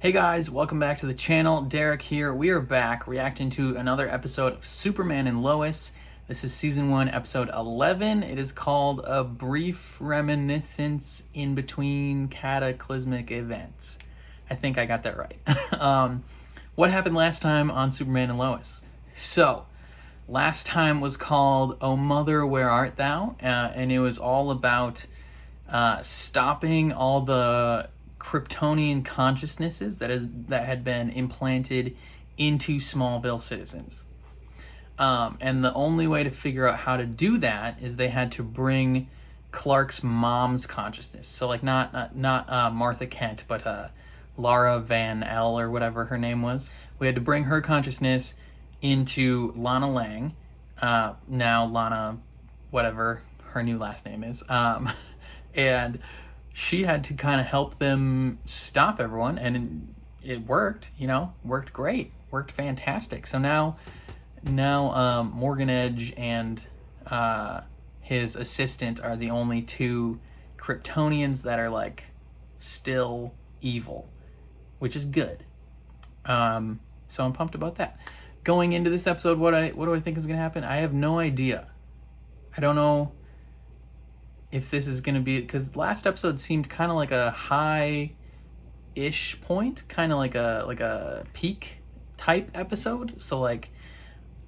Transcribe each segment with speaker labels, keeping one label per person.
Speaker 1: Hey guys, welcome back to the channel. Derek here. We are back reacting to another episode of Superman and Lois. This is season 1, episode 11. It is called A Brief Reminiscence in Between Cataclysmic Events. I think I got that right. What happened last time on Superman and Lois? So, last time was called Oh Mother, Where Art Thou? And it was all about stopping all the Kryptonian consciousnesses that had been implanted into Smallville citizens. And the only way to figure out how to do that is they had to bring Clark's mom's consciousness. So like not Martha Kent, but Lara Van L or whatever her name was. We had to bring her consciousness into Lana Lang. Now Lana, whatever her new last name is. And she had to kind of help them stop everyone, and it worked, worked great, worked fantastic. So now Morgan Edge and his assistant are the only two Kryptonians that are like still evil, which is good. So I'm pumped about that. Going into this episode, what do I think is gonna happen? I have no idea. I don't know if this is going to be, because last episode seemed kind of like a high-ish point, kind of like a peak type episode. So like,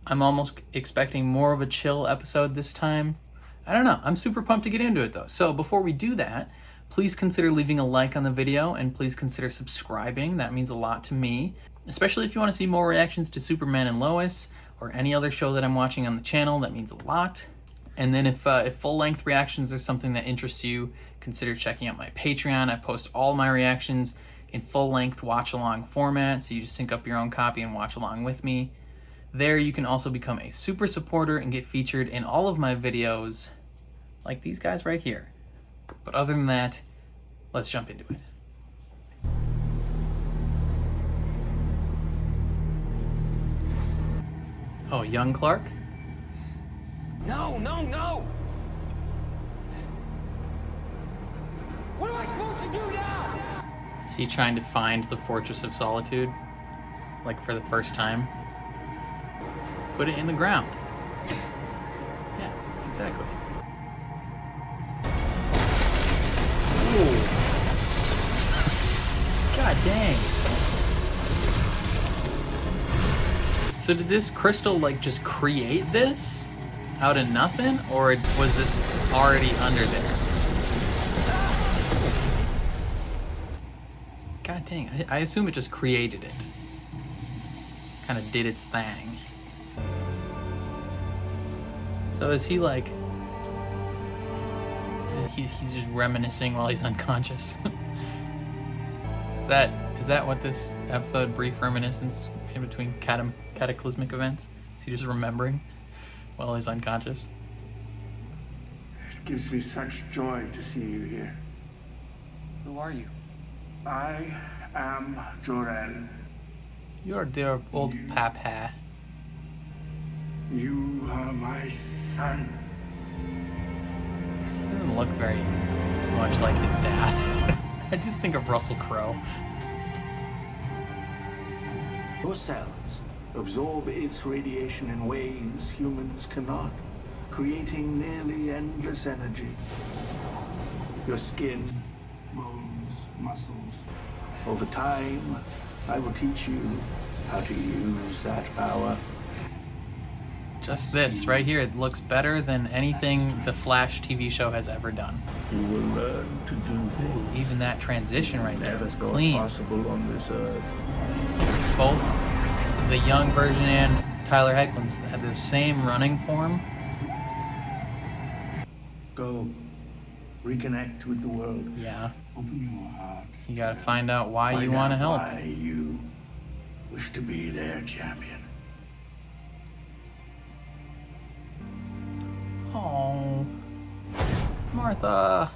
Speaker 1: I'm almost expecting more of a chill episode this time. I don't know. I'm super pumped to get into it though. So before we do that, please consider leaving a like on the video and please consider subscribing. That means a lot to me, especially if you want to see more reactions to Superman and Lois or any other show that I'm watching on the channel. That means a lot. And then if full-length reactions are something that interests you, consider checking out my Patreon. I post all my reactions in full-length watch-along format, so you just sync up your own copy and watch along with me. There you can also become a super supporter and get featured in all of my videos, like these guys right here. But other than that, let's jump into it. Oh, young Clark?
Speaker 2: No, no, no! What am I supposed to do now?
Speaker 1: Is he trying to find the Fortress of Solitude? Like for the first time? Put it in the ground. Yeah, exactly. Ooh. God dang. So did this crystal like just create this out of nothing, or was this already under there? God dang, I assume it just created it. Kind of did its thing. So is he like... He's just reminiscing while he's unconscious. Is that what this episode, Brief Reminiscence in Between Cataclysmic Events? Is he just remembering while he's unconscious?
Speaker 3: It gives me such joy to see you here.
Speaker 1: Who are you?
Speaker 3: I am Jor-El.
Speaker 1: You're dear old papa.
Speaker 3: You are my son.
Speaker 1: He doesn't look very much like his dad. I just think of Russell Crowe.
Speaker 3: Your cells absorb its radiation in ways humans cannot, creating nearly endless energy. Your skin, bones, muscles. Over time, I will teach you how to use that power.
Speaker 1: Just this right here, it looks better than anything the Flash TV show has ever done.
Speaker 3: You will learn to do things
Speaker 1: Even that transition right there
Speaker 3: never
Speaker 1: is
Speaker 3: thought
Speaker 1: clean.
Speaker 3: possible on this earth.
Speaker 1: Both the young version and Tyler Hoechlin's had the same running form.
Speaker 3: Go. Reconnect with the world.
Speaker 1: Yeah.
Speaker 3: Open your heart.
Speaker 1: You gotta find out why you want to help.
Speaker 3: Why you wish to be their champion.
Speaker 1: Oh, Martha.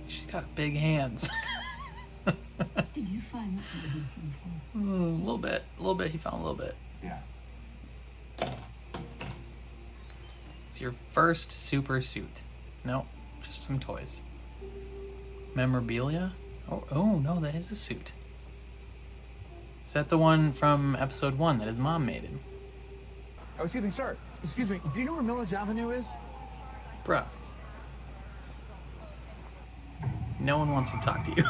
Speaker 1: She's got big hands.
Speaker 4: Did you find what you were looking for?
Speaker 1: A little bit. He found a little bit.
Speaker 3: Yeah.
Speaker 1: your first super suit. Nope, just some toys. Memorabilia? Oh no, that is a suit. Is that the one from episode 1 that his mom made him?
Speaker 4: Oh, excuse me, sir. Excuse me. Do you know where Milledge Avenue is?
Speaker 1: Bruh. No one wants to talk to you.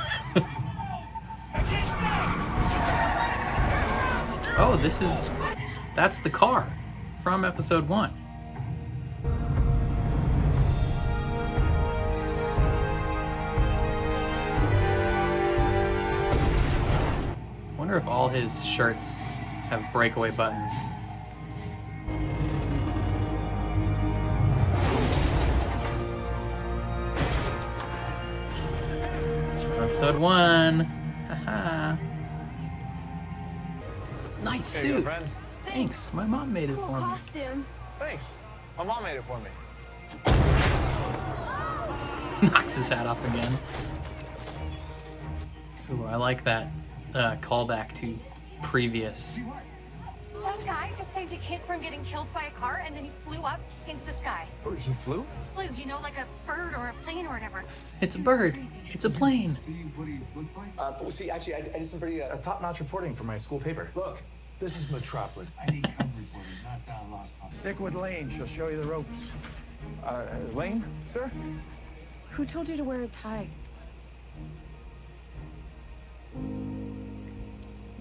Speaker 1: Oh, that's the car from episode 1. I wonder if all his shirts have breakaway buttons. It's from episode 1. Haha. Nice
Speaker 4: Here you go,
Speaker 1: suit.
Speaker 4: friend.
Speaker 1: Thanks. My mom made it
Speaker 5: Cool
Speaker 1: for me.
Speaker 5: costume.
Speaker 4: Thanks. My mom made it for me.
Speaker 1: Knocks his hat off again. Ooh, I like that callback to previous.
Speaker 6: Some guy just saved a kid from getting killed by a car, and then he flew up into the sky.
Speaker 4: Oh, he flew?
Speaker 6: Flew, you know, like a bird or a plane or whatever.
Speaker 1: It's a bird. It's a plane.
Speaker 7: See what he looked like?
Speaker 4: Actually, I did some pretty top-notch reporting for my school paper. Look, this is Metropolis.
Speaker 7: I need cover reporters, not down lost puppy.
Speaker 4: Stick with Lane. She'll show you the ropes. Lane, sir?
Speaker 5: Who told you to wear a tie?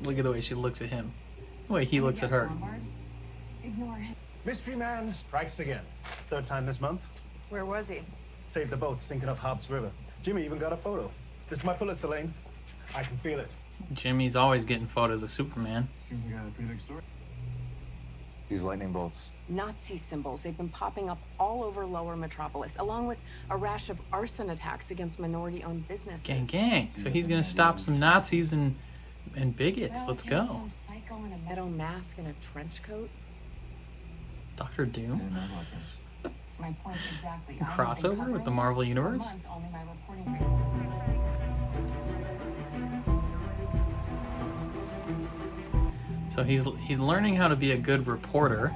Speaker 1: Look at the way she looks at him. The way he looks at her.
Speaker 5: Ignore him.
Speaker 8: Mystery man strikes again. Third time this month.
Speaker 5: Where was he?
Speaker 8: Saved the boat sinking off Hobbs River. Jimmy even got a photo. This is my Pulitzer, Lane. I can feel it.
Speaker 1: Jimmy's always getting photos of Superman.
Speaker 7: Seems like I got a pretty big story.
Speaker 4: These lightning bolts.
Speaker 5: Nazi symbols. They've been popping up all over Lower Metropolis, along with a rash of arson attacks against minority-owned businesses.
Speaker 1: Gang, gang. So he's gonna stop some Nazis and bigots. Let's go.
Speaker 5: Some psycho in a metal mask and a trench coat.
Speaker 1: Doctor
Speaker 7: I
Speaker 1: Doom.
Speaker 7: didn't know about this.
Speaker 5: That's my point exactly.
Speaker 1: A crossover with the Marvel Universe?
Speaker 5: Only my reporting
Speaker 1: So he's learning how to be a good reporter.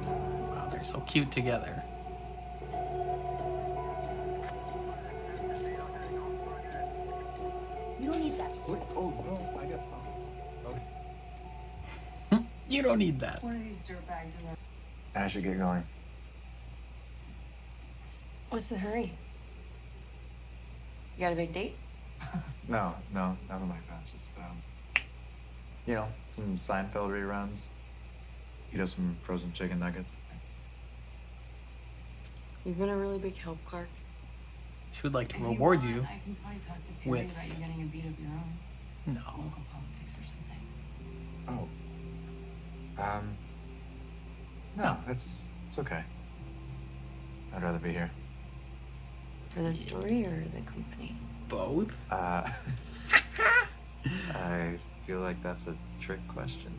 Speaker 1: Wow, they're so cute together.
Speaker 5: You don't need that.
Speaker 4: Oh, no, I got...
Speaker 1: You don't need that.
Speaker 5: One of these dirtbags in there.
Speaker 4: I should get going.
Speaker 5: What's the hurry? You got a big date?
Speaker 9: No, nothing like that. Just, you know, some Seinfeld reruns. Eat up some frozen chicken nuggets.
Speaker 5: You've been a really big help, Clark.
Speaker 1: She would like to reward you.
Speaker 5: I can probably talk to Perry
Speaker 1: with-
Speaker 5: about you getting a beat of your own.
Speaker 1: No.
Speaker 5: Local politics or something.
Speaker 9: Oh. No, it's okay. I'd rather be here.
Speaker 5: For the story or the company?
Speaker 1: Both?
Speaker 9: I feel like that's a trick question.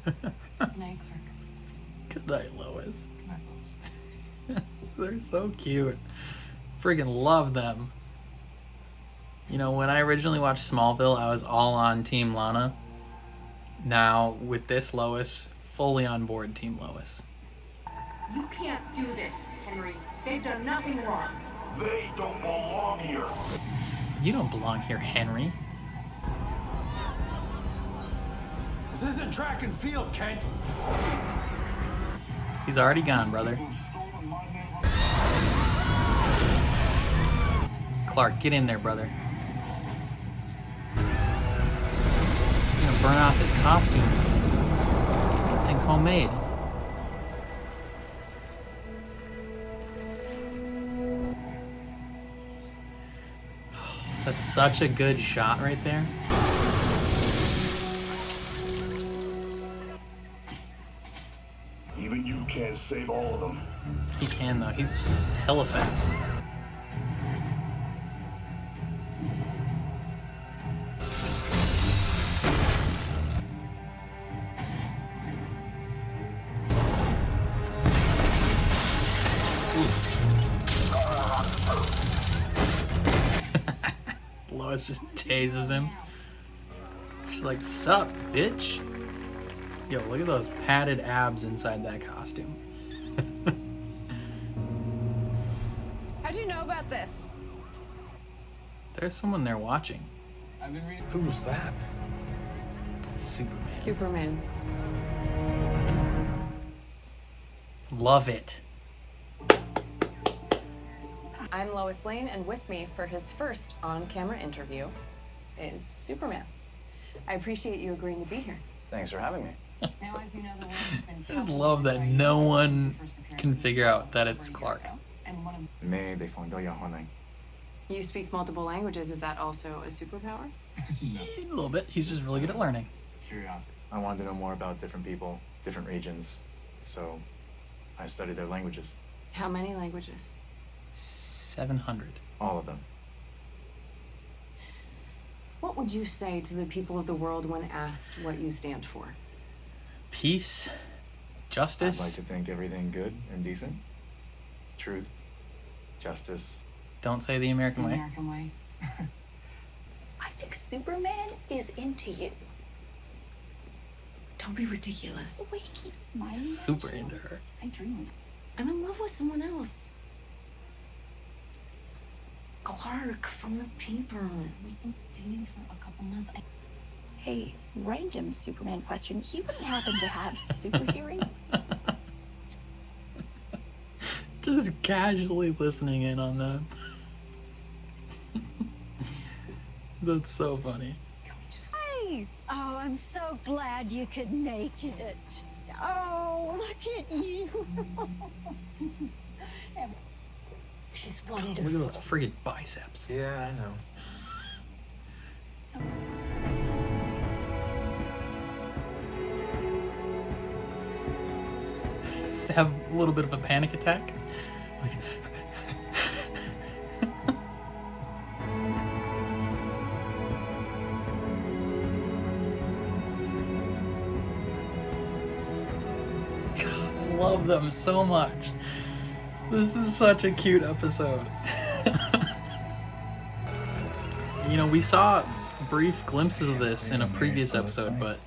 Speaker 5: Good night, Clark.
Speaker 1: Good night, Lois.
Speaker 7: Good night, Lois.
Speaker 1: They're so cute. Friggin' love them. You know, when I originally watched Smallville, I was all on Team Lana. Now, with this Lois, fully on board Team Lois.
Speaker 10: You can't do this, Henry. They've done nothing wrong.
Speaker 3: They don't belong here.
Speaker 1: You don't belong here, Henry.
Speaker 7: This isn't track and field, Kent.
Speaker 1: He's already gone, brother. Clark, get in there, brother. He's gonna burn off his costume. That thing's homemade. That's such a good shot right there.
Speaker 3: Even you can't save all of them.
Speaker 1: He can though. He's hella fast. Lois just tases him. She's She's like, sup, bitch? Yo, look at those padded abs inside that costume.
Speaker 5: How'd you know about this?
Speaker 1: There's someone there watching.
Speaker 7: I've been reading.
Speaker 4: Who was that?
Speaker 1: Superman.
Speaker 5: Superman.
Speaker 1: Love it.
Speaker 5: I'm Lois Lane, and with me for his first on-camera interview is Superman. I appreciate you agreeing to be here.
Speaker 4: Thanks for having me.
Speaker 5: Now, as you know, the world has been
Speaker 1: I just love that no one can figure out that it's Clark.
Speaker 5: And one of
Speaker 9: May they find out.
Speaker 5: you speak multiple languages. Is that also a superpower?
Speaker 1: A little bit. He's just really good at learning.
Speaker 9: Curiosity. I wanted to know more about different people, different regions, so I studied their languages.
Speaker 5: How many languages?
Speaker 1: 700.
Speaker 9: All of them.
Speaker 5: What would you say to the people of the world when asked what you stand for?
Speaker 1: Peace,
Speaker 9: I'd
Speaker 1: justice.
Speaker 9: like to think everything good and decent. Truth, justice.
Speaker 1: Don't say the American way.
Speaker 5: American way.
Speaker 11: I think Superman is into you.
Speaker 5: Don't be ridiculous.
Speaker 11: The way he keeps smiling.
Speaker 1: Super into her.
Speaker 11: I dream of
Speaker 5: I'm in love with someone else. Clark from the paper. We've been dating for a couple months.
Speaker 11: Hey, random Superman question. He wouldn't happen to have super hearing?
Speaker 1: Just casually listening in on them. That's so funny.
Speaker 12: Hey! Oh, I'm so glad you could make it. Oh, look at you. She's wonderful.
Speaker 1: Look at those friggin' biceps.
Speaker 4: Yeah, I know.
Speaker 1: They have a little bit of a panic attack. Like, God, I love them so much. This is such a cute episode. You know, we saw brief glimpses of this in a previous episode, but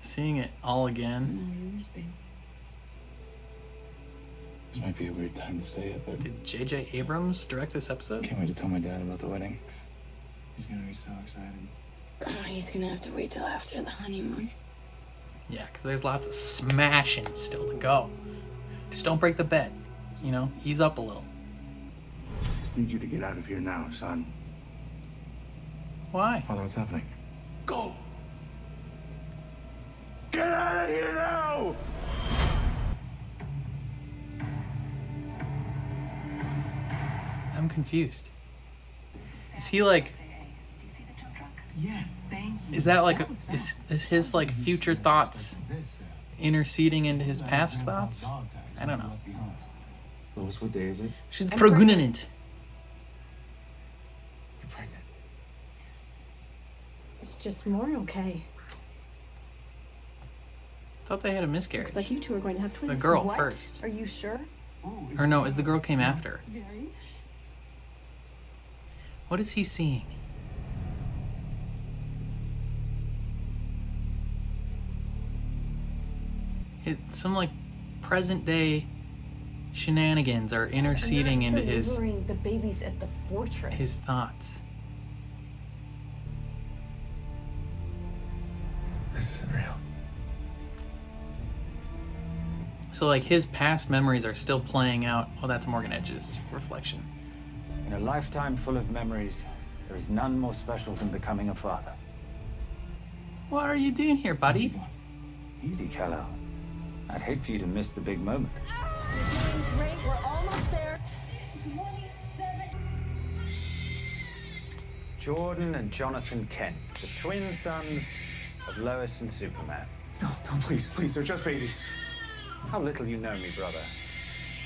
Speaker 1: seeing it all again.
Speaker 9: This might be a weird time to say it, but
Speaker 1: Did J.J. Abrams direct this episode?
Speaker 9: can't wait to tell my dad about the wedding. He's gonna be so excited.
Speaker 5: Oh, he's gonna have to wait till after the honeymoon.
Speaker 1: Yeah, because there's lots of smashing still to go. Just don't break the bed. You know, ease up a little.
Speaker 3: I need you to get out of here now, son.
Speaker 1: Why?
Speaker 9: Father, what's happening?
Speaker 3: Go! Get out of here now!
Speaker 1: I'm confused. Is he like... Is that like... Is his like future thoughts interceding into his past thoughts? I don't know.
Speaker 9: Lois, what day is it?
Speaker 1: She's pregnant.
Speaker 9: You're pregnant.
Speaker 11: It's just more okay.
Speaker 1: Thought they had a miscarriage.
Speaker 11: Looks like you two are going to have twins.
Speaker 1: The girl
Speaker 11: What?
Speaker 1: first.
Speaker 11: Are you sure?
Speaker 1: Or no, is the girl came after.
Speaker 11: Very.
Speaker 1: What is he seeing? Some like present day shenanigans are interceding into
Speaker 5: delivering the babies at the fortress.
Speaker 1: his thoughts.
Speaker 9: This isn't real.
Speaker 1: So like his past memories are still playing out. Oh, that's Morgan Edge's reflection.
Speaker 13: In a lifetime full of memories, there is none more special than becoming a father.
Speaker 1: What are you doing here, buddy?
Speaker 13: Easy, Kal-El. I'd hate for you to miss the big moment.
Speaker 12: Great, we're almost there.
Speaker 6: 27.
Speaker 13: Jordan and Jonathan Kent, the twin sons of Lois and Superman.
Speaker 4: No, please, they're just babies.
Speaker 13: How little you know me, brother.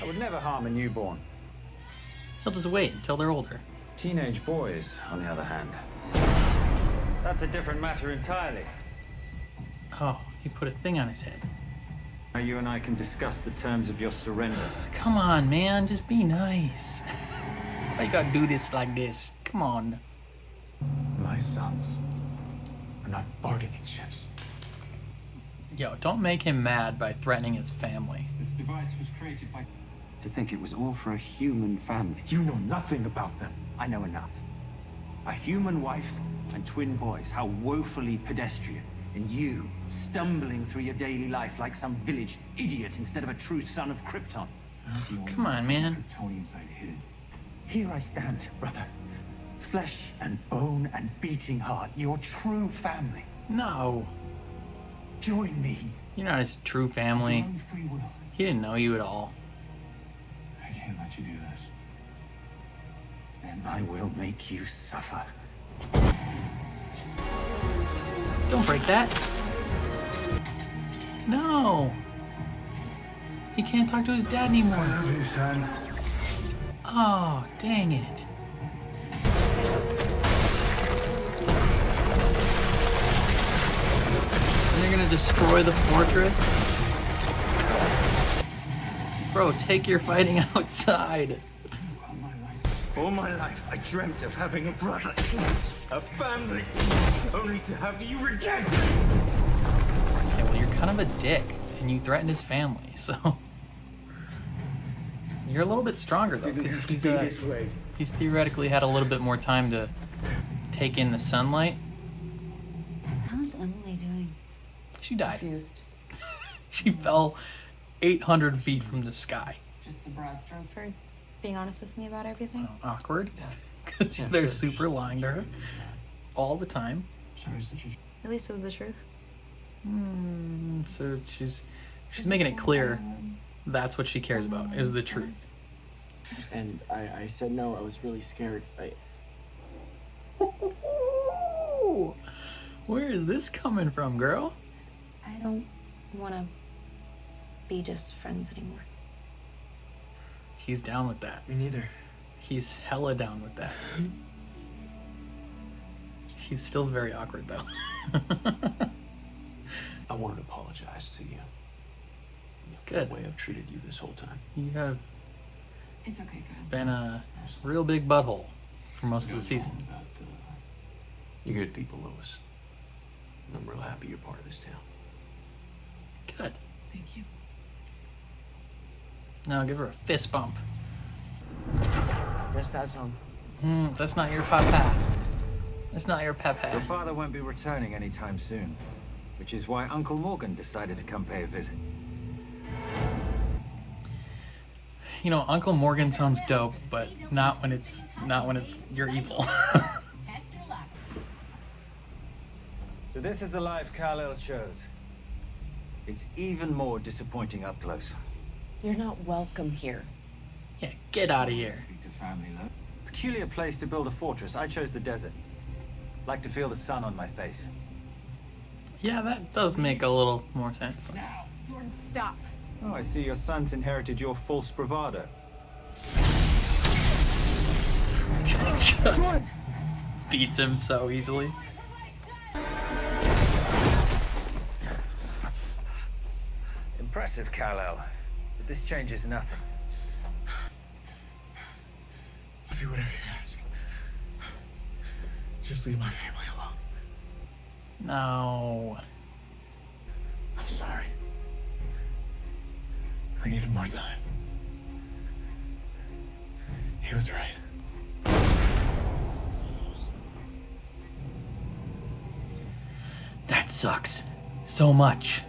Speaker 13: I would never harm a newborn.
Speaker 1: He'll just wait until they're older.
Speaker 13: Teenage boys, on the other hand. That's a different matter entirely.
Speaker 1: Oh, he put a thing on his head.
Speaker 13: Now you and I can discuss the terms of your surrender.
Speaker 1: Come on, man, just be nice. Why you gotta do this like this? Come on.
Speaker 9: My sons.
Speaker 4: are not bargaining chips.
Speaker 1: Yo, don't make him mad by threatening his family.
Speaker 7: This device was created by...
Speaker 14: To think it was all for a human family.
Speaker 4: You know nothing about them.
Speaker 14: I know enough. A human wife and twin boys, how woefully pedestrian. And you, stumbling through your daily life like some village idiot instead of a true son of Krypton.
Speaker 1: Come on, man.
Speaker 7: Kryptonian side hidden.
Speaker 14: Here I stand, brother. Flesh and bone and beating heart, your true family.
Speaker 1: No.
Speaker 14: Join me.
Speaker 1: You're not his true family.
Speaker 7: Your own free will.
Speaker 1: He didn't know you at all.
Speaker 7: I can't let you do this.
Speaker 14: Then I will make you suffer.
Speaker 1: Don't break that. No. He can't talk to his dad anymore.
Speaker 7: I love you, son.
Speaker 1: Oh, dang it. And they're gonna destroy the fortress? Bro, take your fighting outside.
Speaker 14: All my life, I dreamt of having a brother, a family, only to have you reject me.
Speaker 1: Okay, well, you're kind of a dick, and you threatened his family, so... You're a little bit stronger, though, because he's theoretically had a little bit more time to take in the sunlight.
Speaker 12: How's Emily doing?
Speaker 1: She died.
Speaker 5: Confused.
Speaker 1: She fell 800 feet from the sky.
Speaker 5: Just the broad stroke for being honest with me about everything.
Speaker 1: Awkward. Because they're super lying to her all the time.
Speaker 5: At least it was the truth.
Speaker 1: So she's making it clear that's what she cares about, is the truth.
Speaker 15: And I said no, I was really scared.
Speaker 1: Where is this coming from, girl?
Speaker 5: I don't want to be just friends anymore.
Speaker 1: He's down with that.
Speaker 15: Me neither.
Speaker 1: He's hella down with that. He's still very awkward, though.
Speaker 15: I wanted to apologize to you.
Speaker 1: Good.
Speaker 15: The way I've treated you this whole time.
Speaker 1: You have
Speaker 5: It's okay, Kyle.
Speaker 1: been a real big butthole for most of the season.
Speaker 15: You're good people, Lois. And I'm real happy you're part of this town.
Speaker 1: Good.
Speaker 5: Thank you.
Speaker 1: Now give her a fist bump.
Speaker 15: Guess that's home.
Speaker 1: That's not your papa. That's not your papa.
Speaker 13: Your father won't be returning anytime soon, which is why Uncle Morgan decided to come pay a visit.
Speaker 1: You know, Uncle Morgan sounds dope, but not when it's you're evil.
Speaker 13: So this is the life Kal-El chose. It's even more disappointing up close.
Speaker 5: You're not welcome here.
Speaker 1: Yeah, get out of here.
Speaker 7: Speak to family, love.
Speaker 13: Peculiar place to build a fortress. I chose the desert. Like to feel the sun on my face.
Speaker 1: Yeah, that does make a little more sense.
Speaker 10: Now, Jordan, stop.
Speaker 13: Oh, I see your son's inherited your false bravado.
Speaker 1: Just beats him so easily.
Speaker 13: Impressive, Kal-El. But this changes nothing.
Speaker 4: I'll do whatever you ask. Just leave my family alone.
Speaker 1: No.
Speaker 4: I'm sorry. I needed more time. He was right.
Speaker 1: That sucks so much.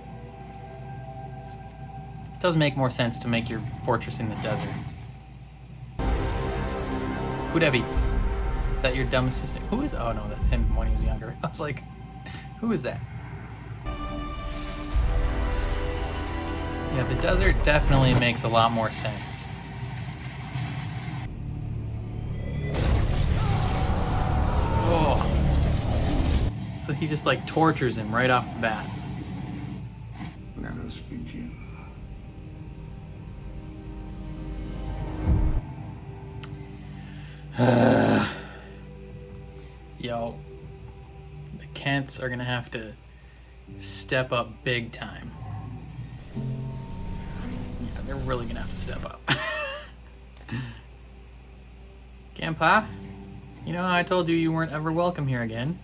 Speaker 1: It does make more sense to make your fortress in the desert. Who'd that be? Is that your dumb assistant? Who is? Oh no, that's him when he was younger. I was like, who is that? Yeah, the desert definitely makes a lot more sense. Oh. So he just like tortures him right off the bat.
Speaker 3: Let us begin.
Speaker 1: Yo, the Kents are gonna have to step up big time. Yeah, they're really gonna have to step up. Grandpa, you know how I told you you weren't ever welcome here again?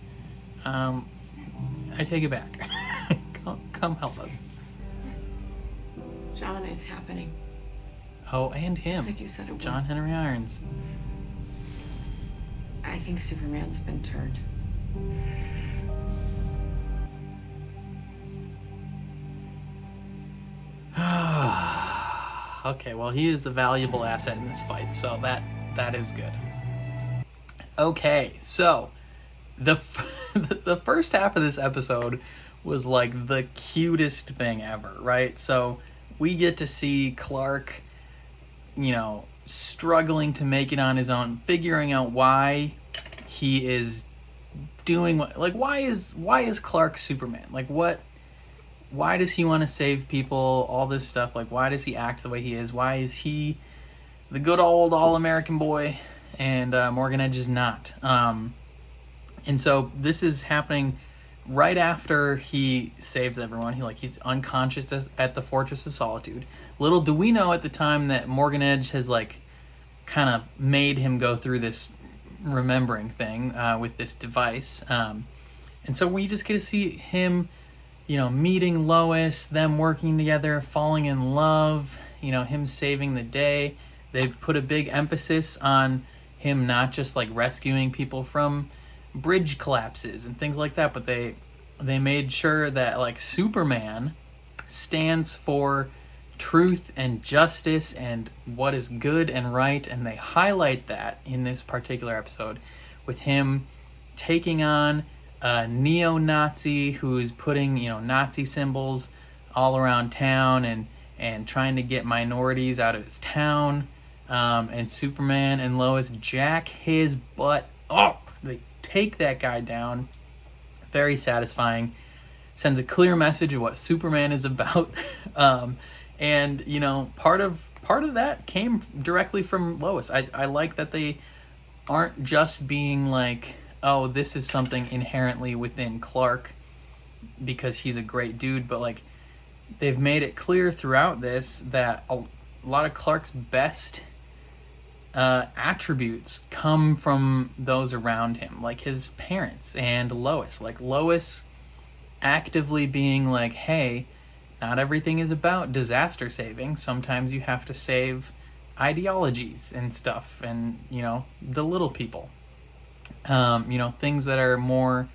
Speaker 1: I take it back. Come help us.
Speaker 5: John, it's happening.
Speaker 1: Oh, and him.
Speaker 5: Just like you said it would.
Speaker 1: John Henry Irons.
Speaker 5: I think Superman's been turned.
Speaker 1: Okay, well, he is the valuable asset in this fight, so that is good. Okay, so the first half of this episode was like the cutest thing ever, right? So we get to see Clark, you know, struggling to make it on his own, figuring out why he is doing what, like, why is Clark Superman? Like, why does he want to save people, all this stuff? Like, why does he act the way he is? Why is he the good old all-American boy and Morgan Edge is not? And so this is happening right after he saves everyone. He's unconscious at the Fortress of Solitude. Little do we know at the time that Morgan Edge has like kind of made him go through this remembering thing with this device. And so we just get to see him, you know, meeting Lois, them working together, falling in love, you know, him saving the day. They put a big emphasis on him not just like rescuing people from bridge collapses and things like that, but they made sure that like Superman stands for truth and justice and what is good and right, and they highlight that in this particular episode with him taking on a neo-Nazi who's putting, you know, Nazi symbols all around town and trying to get minorities out of his town. And Superman and Lois jack his butt up. They take that guy down. Very satisfying. Sends a clear message of what Superman is about. And, you know, part of that came directly from Lois. I like that they aren't just being like, oh, this is something inherently within Clark because he's a great dude, but like they've made it clear throughout this that a lot of Clark's best attributes come from those around him, like his parents and Lois. Like Lois actively being like, hey, not everything is about disaster saving. Sometimes you have to save ideologies and stuff and, you know, the little people. You know, things that are more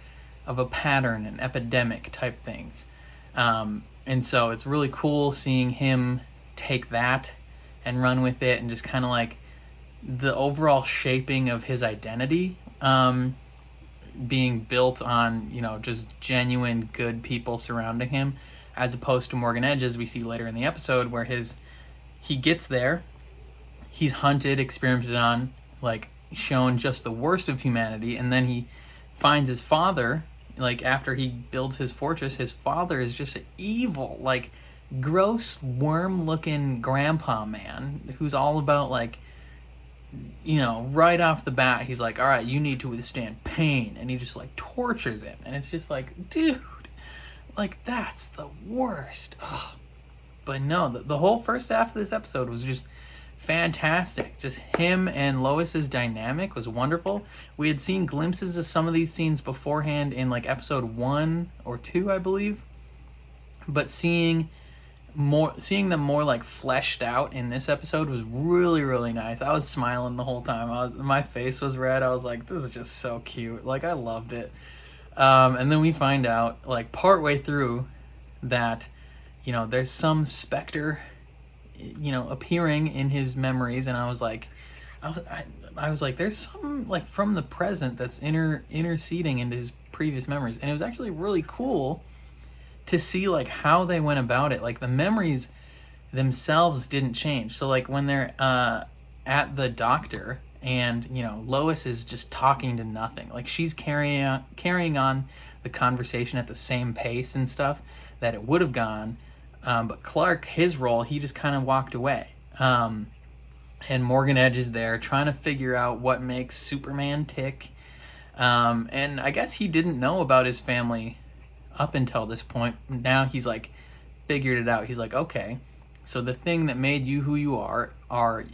Speaker 1: of a pattern and epidemic type things. And so it's really cool seeing him take that and run with it, and just kind of like the overall shaping of his identity being built on, you know, just genuine good people surrounding him, as opposed to Morgan Edge, as we see later in the episode, where he gets there, he's hunted, experimented on, like shown just the worst of humanity, and then he finds his father, like after he builds his fortress, his father is just an evil, like gross worm-looking grandpa man who's all about like, you know, right off the bat, he's like, all right, you need to withstand pain, and he just like tortures him, and it's just like, dude, like that's the worst. Ugh. But no, the whole first half of this episode was just fantastic. Just him and Lois's dynamic was wonderful. We had seen glimpses of some of these scenes beforehand in like episode 1 or 2, I believe, but seeing them more like fleshed out in this episode was really, really nice. I was smiling the whole time. My face was red. I was like, this is just so cute. Like, I loved it. And then we find out like partway through that, you know, there's some specter, you know, appearing in his memories, and I was like, there's some like from the present that's interceding into his previous memories, and it was actually really cool to see like how they went about it. Like the memories themselves didn't change. So like when they're at the doctor, and you know, Lois is just talking to nothing. Like she's carrying on the conversation at the same pace and stuff that it would have gone. But Clark, his role, he just kind of walked away. And Morgan Edge is there trying to figure out what makes Superman tick. And I guess he didn't know about his family up until this point. Now he's like figured it out. He's like, okay, so the thing that made you who you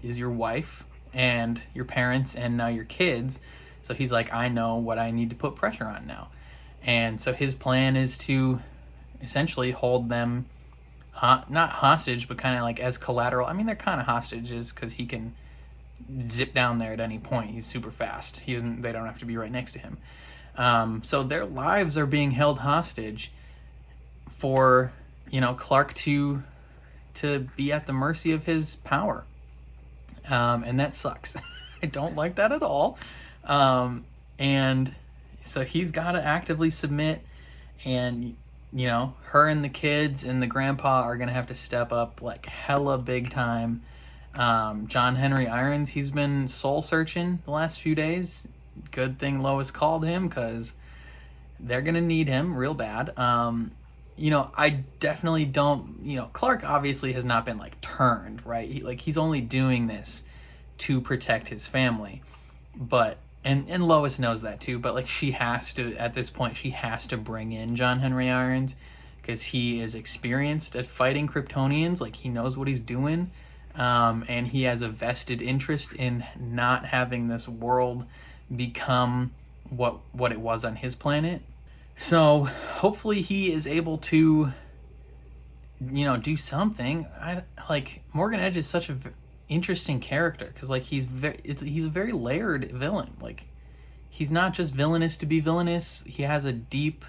Speaker 1: is your wife and your parents and now your kids. So he's like, I know what I need to put pressure on now. And so his plan is to essentially hold them not hostage, but kind of like as collateral. I mean, they're kind of hostages because he can zip down there at any point. He's super fast. They don't have to be right next to him. So their lives are being held hostage for, you know, Clark to be at the mercy of his power. And that sucks. I don't like that at all. And so he's got to actively submit, and, you know, her and the kids and the grandpa are going to have to step up like hella big time. John Henry Irons, he's been soul searching the last few days. Good thing Lois called him, because they're going to need him real bad. You know, I definitely don't, you know, Clark obviously has not been like turned, right? He's only doing this to protect his family. But and Lois knows that too, but like she has to, at this point, she has to bring in John Henry Irons because he is experienced at fighting Kryptonians. Like, he knows what he's doing, and he has a vested interest in not having this world become what it was on his planet. So hopefully he is able to, you know, do something. Like, Morgan Edge is such a interesting character because, like, he's a very layered villain. Like, he's not just villainous to be villainous. He has a deep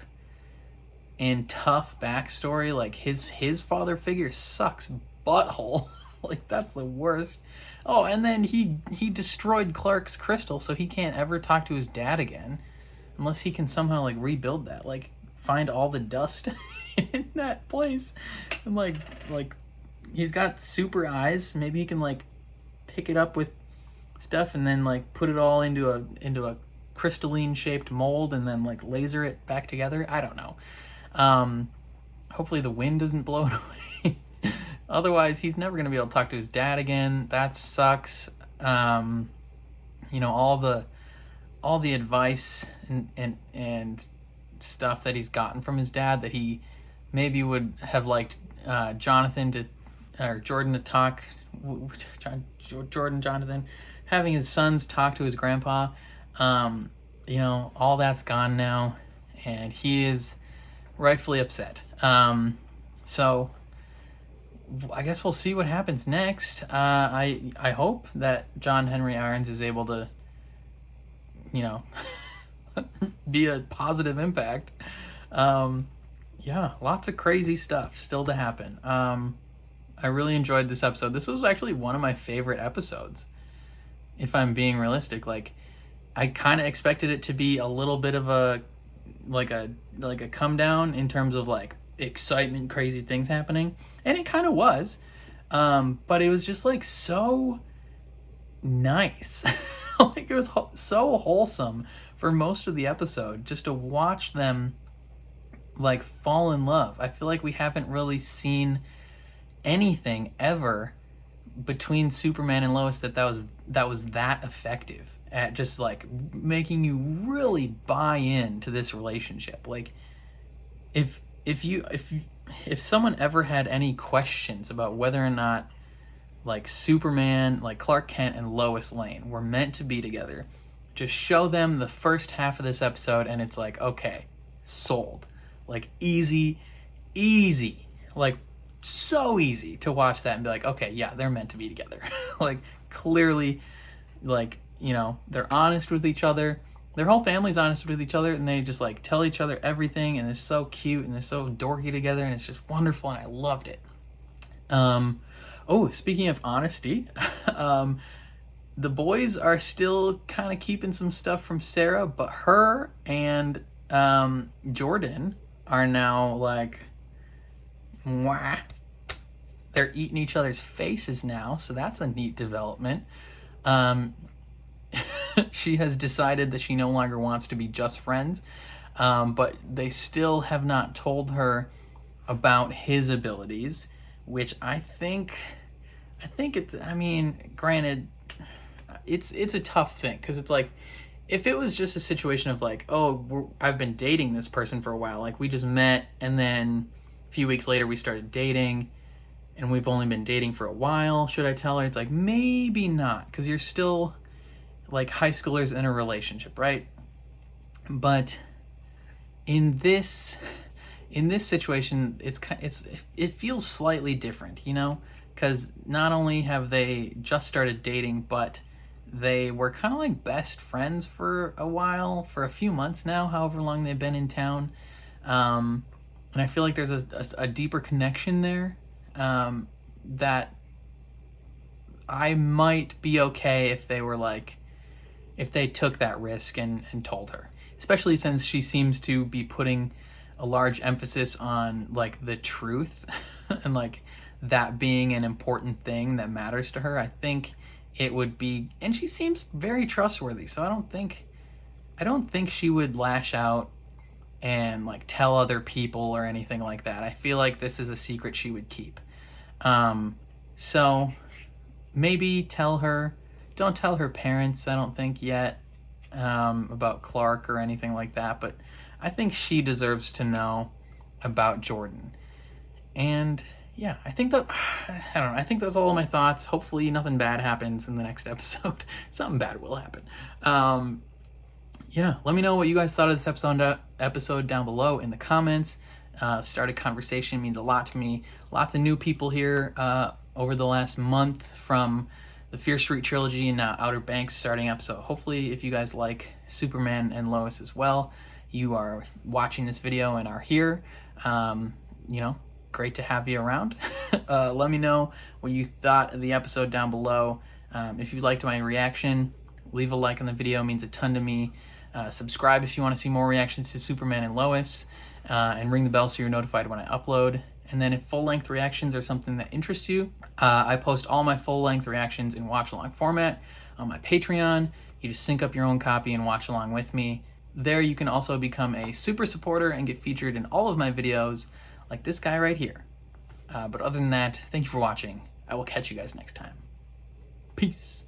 Speaker 1: and tough backstory. Like, his father figure sucks butthole. Like, that's the worst. Oh, and then he destroyed Clark's crystal, so he can't ever talk to his dad again unless he can somehow like rebuild that, like find all the dust in that place. And like he's got super eyes. Maybe he can like pick it up with stuff and then like put it all into a crystalline shaped mold and then like laser it back together. I don't know. Hopefully the wind doesn't blow it away. Otherwise he's never going to be able to talk to his dad again. That sucks. You know, all the advice and stuff that he's gotten from his dad that he maybe would have liked Jonathan to talk, Jonathan, having his sons talk to his grandpa. You know, all that's gone now, and he is rightfully upset. So I guess we'll see what happens next. I hope that John Henry Irons is able to, you know, be a positive impact. Yeah, lots of crazy stuff still to happen. I really enjoyed this episode. This was actually one of my favorite episodes, if I'm being realistic. Like, I kind of expected it to be a little bit of a come down in terms of like excitement, crazy things happening, and it kind of was, but it was just like so nice. Like, it was so wholesome for most of the episode, just to watch them like fall in love. I feel like we haven't really seen anything ever between Superman and Lois that was that effective at just like making you really buy into this relationship. Like, if someone ever had any questions about whether or not like Superman, like Clark Kent and Lois Lane were meant to be together, just show them the first half of this episode and it's like, okay, sold. Like, easy, like so easy to watch that and be like, okay, yeah, they're meant to be together. Like, clearly, like, you know, they're honest with each other. Their whole family's honest with each other, and they just like tell each other everything, and they're so cute and they're so dorky together, and it's just wonderful, and I loved it. Oh, speaking of honesty, the boys are still kind of keeping some stuff from Sarah, but her and Jordan are now like, mwah. They're eating each other's faces now, so that's a neat development. She has decided that she no longer wants to be just friends, but they still have not told her about his abilities, which I mean, granted, it's a tough thing, because it's like, if it was just a situation of like, oh, I've been dating this person for a while, like we just met and then a few weeks later we started dating and we've only been dating for a while, should I tell her? It's like, maybe not, because you're still like high schoolers in a relationship, right? But in this situation, it feels slightly different, you know, because not only have they just started dating, but they were kind of like best friends for a while, for a few months now, however long they've been in town. And I feel like there's a deeper connection there, that I might be okay if they were like, if they took that risk and told her, especially since she seems to be putting a large emphasis on like the truth and like that being an important thing that matters to her. I think it would be, and she seems very trustworthy, so I don't think she would lash out and like tell other people or anything like that. I feel like this is a secret she would keep. So maybe don't tell her parents, I don't think yet, about Clark or anything like that, but I think she deserves to know about Jordan. And yeah, I think that's all of my thoughts. Hopefully nothing bad happens in the next episode. Something bad will happen. Yeah, let me know what you guys thought of this episode down below in the comments. Start a conversation means a lot to me. Lots of new people here over the last month from the Fear Street trilogy and now Outer Banks starting up. So hopefully if you guys like Superman and Lois as well, you are watching this video and are here. You know, great to have you around. Let me know what you thought of the episode down below. If you liked my reaction, leave a like on the video, it means a ton to me. Subscribe if you want to see more reactions to Superman and Lois, and ring the bell so you're notified when I upload. And then if full-length reactions are something that interests you, I post all my full-length reactions in watch-along format on my Patreon. You just sync up your own copy and watch along with me. There you can also become a super supporter and get featured in all of my videos, like this guy right here. But other than that, thank you for watching. I will catch you guys next time. Peace.